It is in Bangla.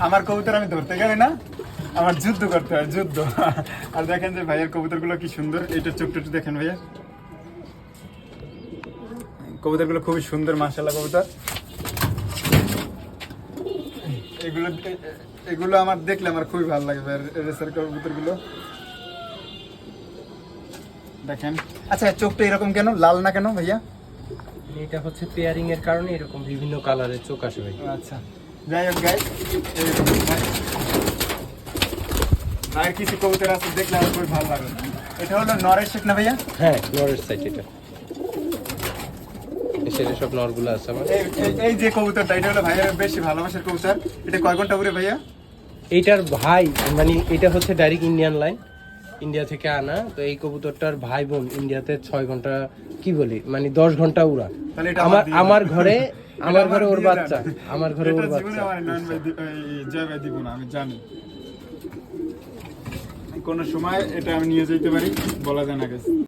আমার কবুতর আমি ধরতে গেলে না আমার যুদ্ধ করতে হয়, যুদ্ধ। আর দেখেন যে ভাইয়ের কবুতরগুলো কি সুন্দর, এইটার চোখটা একটু দেখেন ভাইয়া, কবুতরগুলো খুবই সুন্দর মাশাআল্লাহ কবুতর। এগুলো এগুলো আমার দেখলে আমার খুবই ভালো লাগে ভাই, রেসার কবুতরগুলো দেখেন। আচ্ছা চোখটা এরকম কেন, লাল না কেন ভাইয়া? এটা হচ্ছে পেয়ারিং এর কারণে এরকম বিভিন্ন কালারের চোখ আসে ভাই। আচ্ছা যাই হোক গাইস, আর কিছু কবুতর আছে দেখলে আমার খুবই ভালো লাগে। এটা হলো নরের শেখ না ভাইয়া? হ্যাঁ, নরের সাইড এটা। এসে সব নরগুলো আছে আমার। এই যে কবুতরটা, এটা হলো ভাইয়ের বেশি ভালোবাসার কবুতর। এটা কয় ঘন্টা উড়ে ভাইয়া? এইটার ভাই মানে এটা হচ্ছে ডাইরেক্ট ইন্ডিয়ান লাইন, ইন্ডিয়া থেকে আনা। তো এই কবুতরটার ভাই বোন ইন্ডিয়াতে 6 ঘন্টা কি বলি মানে 10 ঘন্টা উড়া। তাহলে এটা আমার ঘরে আমার ওর দিয়ে বাচ্চা, দেন। আমার ঘরে ওর এটা জীবনে বাচ্চা। আমার নয়ন ভাই জয় ভাই দিব না, আমি জানি। কোন সময় এটা আমি নিয়ে যেতে পারি, বলা যায় না গেছে।